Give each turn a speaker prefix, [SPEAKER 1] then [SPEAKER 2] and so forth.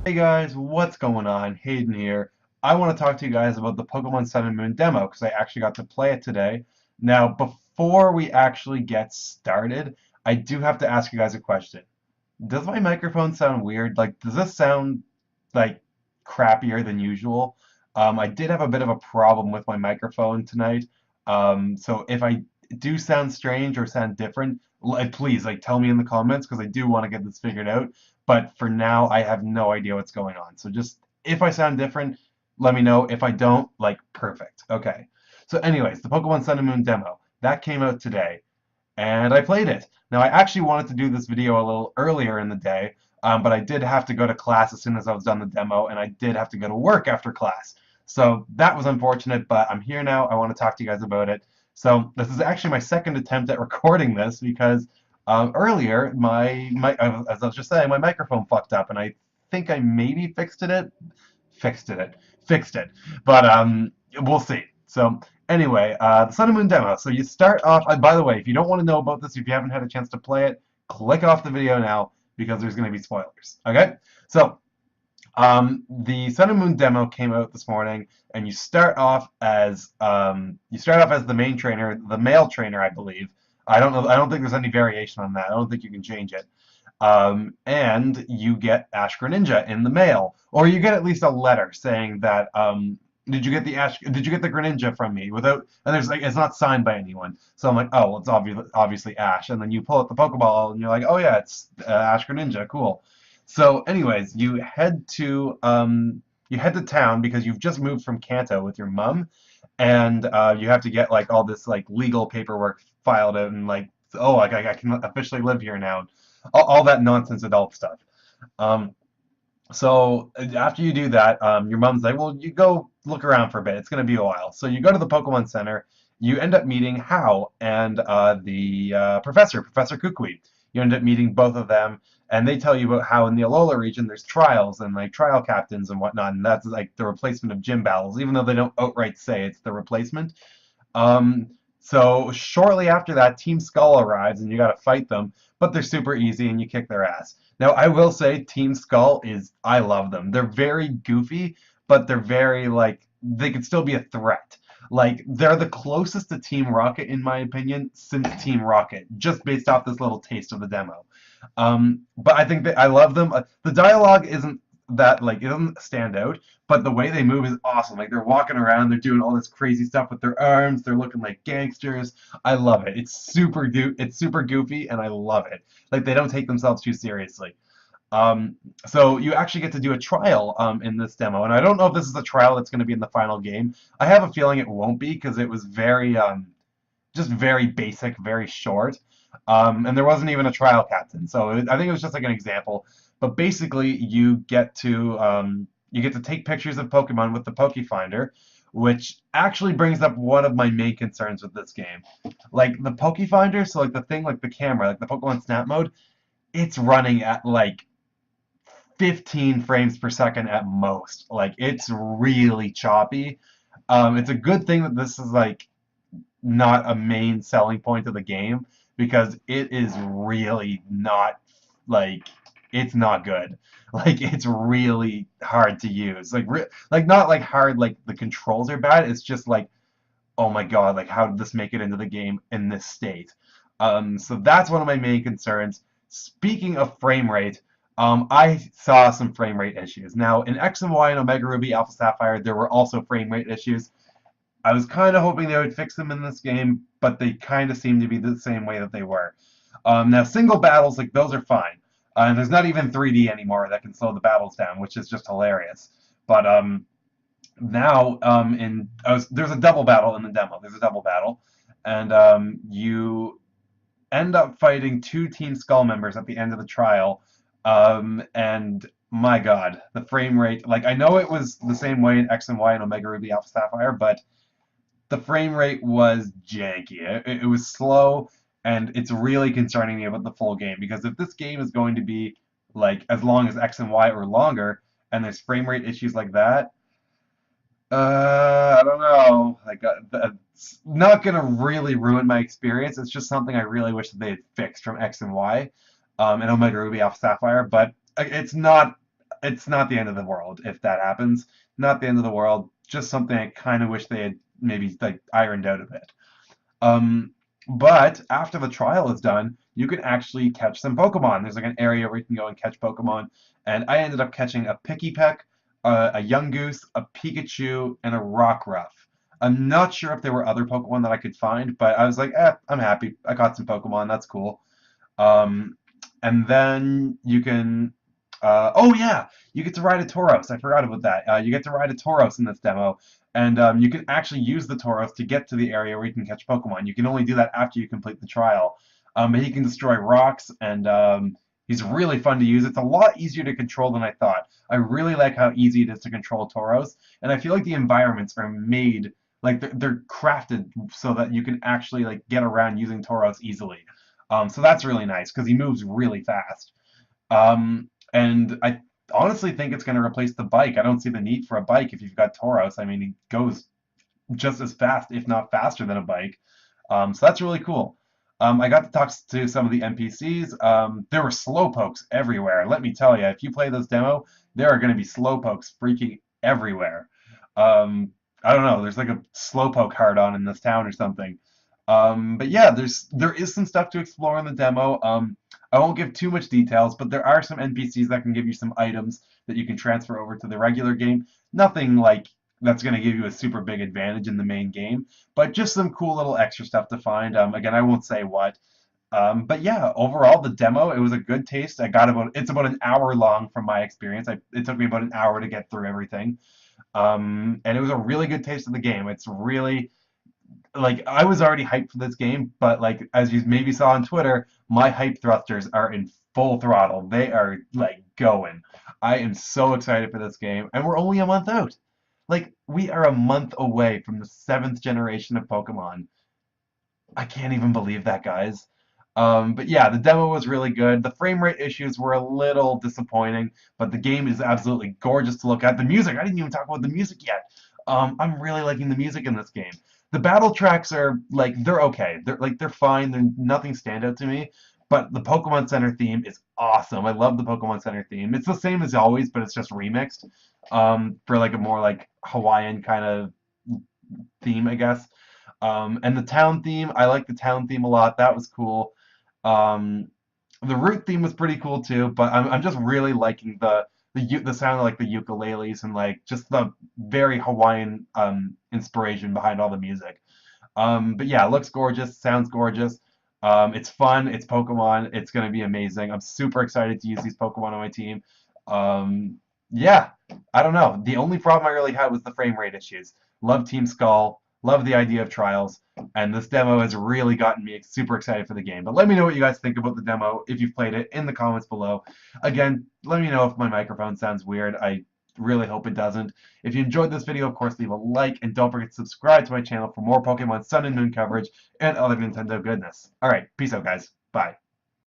[SPEAKER 1] Hey guys, what's going on? Hayden here. I want to talk to you guys about the Pokemon Sun and Moon demo because I actually got to play it today. Now, before we actually get started, I do have to ask you guys a question. Does my microphone sound weird? Like, does this sound like crappier than usual? I did have a bit of a problem with my microphone tonight. So if I do sound strange or sound different, please tell me in the comments because I do want to get this figured out. But for now, I have no idea what's going on. So just if I sound different, let me know. If I don't, perfect. Okay. So anyways, the Pokemon Sun and Moon demo that came out today and I played it. Now, I actually wanted to do this video a little earlier in the day, but I did have to go to class as soon as I was done the demo, and I did have to go to work after class. So that was unfortunate, but I'm here now. I want to talk to you guys about it. So this is actually my second attempt at recording this because earlier as I was just saying, my microphone fucked up, and I think I maybe fixed it, but we'll see. So anyway, the Sun and Moon demo. So you start off. By the way, if you don't want to know about this, if you haven't had a chance to play it, click off the video now because there's going to be spoilers. Okay. So the Sun and Moon demo came out this morning, and you start off as the main trainer, the male trainer, I believe. I don't know. I don't think there's any variation on that. I don't think you can change it. And you get Ash Greninja in the mail, or you get at least a letter saying that did you get the Greninja from me without and there's it's not signed by anyone. So I'm like, oh, well, it's obviously Ash. And then you pull out the Pokeball and you're like, oh yeah, it's Ash Greninja, cool. So anyways, you head to town because you've just moved from Kanto with your mom, and you have to get all this legal paperwork filed out and oh, I can officially live here now, all that nonsense adult stuff. Um, so after you do that, your mom's like, well, you go look around for a bit. It's going to be a while. So you go to the Pokemon Center. You end up meeting Hao and the Professor Kukui. You end up meeting both of them, and they tell you about how in the Alola region there's trials and trial captains and whatnot, and that's the replacement of gym battles, even though they don't outright say it's the replacement. Um, so shortly after that, Team Skull arrives and you got to fight them, but they're super easy and you kick their ass. Now, I will say Team Skull I love them. They're very goofy, but they're very they could still be a threat. They're the closest to Team Rocket in my opinion since Team Rocket, just based off this little taste of the demo. But I think that I love them. The dialogue isn't that it doesn't stand out, but the way they move is awesome. They're walking around, they're doing all this crazy stuff with their arms, they're looking like gangsters. I love it. It's super goofy, and I love it. They don't take themselves too seriously. So you actually get to do a trial in this demo, and I don't know if this is a trial that's going to be in the final game. I have a feeling it won't be because it was just very basic, very short. And there wasn't even a trial captain, so I think it was just an example. But basically, you get to take pictures of Pokemon with the Pokefinder, which actually brings up one of my main concerns with this game. The Pokefinder, so the thing, the camera, the Pokemon Snap mode, it's running at 15 frames per second at most. It's really choppy. It's a good thing that this is not a main selling point of the game because it is really not like it's not good. It's really hard to use. Not hard the controls are bad. It's just oh my god, how did this make it into the game in this state? So that's one of my main concerns. Speaking of frame rate, I saw some frame rate issues. Now in X and Y and Omega Ruby Alpha Sapphire, there were also frame rate issues. I was kind of hoping they would fix them in this game, but they kind of seem to be the same way that they were. Now, single battles, those are fine. And there's not even 3D anymore that can slow the battles down, which is just hilarious. But now, there's a double battle in the demo. There's a double battle, and you end up fighting two Team Skull members at the end of the trial. And my God, the frame rate, I know it was the same way in X and Y and Omega Ruby Alpha Sapphire, but the frame rate was janky. It was slow, and it's really concerning me about the full game because if this game is going to be as long as X and Y or longer, and there's frame rate issues like that, I don't know. It's not gonna really ruin my experience. It's just something I really wish that they had fixed from X and Y, and Omega Ruby Alpha Sapphire. But it's not. it's not the end of the world if that happens. Not the end of the world. Just something I kind of wish they had maybe like ironed out a bit. Um, but after the trial is done, you can actually catch some Pokemon. There's like an area where you can go and catch Pokemon, and I ended up catching a Pikipek, a Yungoos, a Pikachu, and a Rockruff. I'm not sure if there were other Pokemon that I could find, but I was like, I'm happy. I caught some Pokemon. That's cool. Um, and then you can, oh yeah, you get to ride a Tauros. I forgot about that. You get to ride a Tauros in this demo, and you can actually use the Tauros to get to the area where you can catch Pokemon. You can only do that after you complete the trial. But he can destroy rocks, and he's really fun to use. It's a lot easier to control than I thought. I really like how easy it is to control Tauros, and I feel like the environments are made like they're crafted so that you can actually like get around using Tauros easily. So that's really nice because he moves really fast. And I honestly think it's going to replace the bike. I don't see the need for a bike if you've got Tauros. I mean, he goes just as fast, if not faster than a bike. So that's really cool. I got to talk to some of the NPCs. There were slowpokes everywhere. Let me tell you, if you play this demo, there are going to be slowpokes freaking everywhere. I don't know. There's like a slowpoke hard on in this town or something. But yeah, there is some stuff to explore in the demo. I won't give too much details, but there are some NPCs that can give you some items that you can transfer over to the regular game. Nothing like that's going to give you a super big advantage in the main game, but just some cool little extra stuff to find. Again, I won't say what. But yeah, overall, the demo, it was a good taste. It's about an hour long from my experience. It took me about an hour to get through everything. And it was a really good taste of the game. It's really like I was already hyped for this game, but like as you maybe saw on Twitter, my hype thrusters are in full throttle. They are like going. I am so excited for this game, and we're only a month out. Like we are a month away from the seventh generation of Pokemon. I can't even believe that, guys. But yeah, the demo was really good. The frame rate issues were a little disappointing, but the game is absolutely gorgeous to look at. The music, I didn't even talk about the music yet. I'm really liking the music in this game. The battle tracks are like they're okay. They're fine. They're nothing stand out to me. But the Pokemon Center theme is awesome. I love the Pokemon Center theme. It's the same as always, but it's just remixed for like a more like Hawaiian kind of theme, I guess. And the town theme, I like the town theme a lot. That was cool. Um, the root theme was pretty cool too, but I'm just really liking the sound of like the ukuleles and like just the very Hawaiian inspiration behind all the music. But yeah, it looks gorgeous, sounds gorgeous. It's fun, it's Pokemon, it's gonna be amazing. I'm super excited to use these Pokemon on my team. Yeah, I don't know. The only problem I really had was the frame rate issues. Love Team Skull, love the idea of trials, and this demo has really gotten me super excited for the game. But let me know what you guys think about the demo if you've played it in the comments below. Again, let me know if my microphone sounds weird. I really hope it doesn't. If you enjoyed this video, of course, leave a like, and don't forget to subscribe to my channel for more Pokemon Sun and Moon coverage and other Nintendo goodness. Alright, peace out, guys. Bye.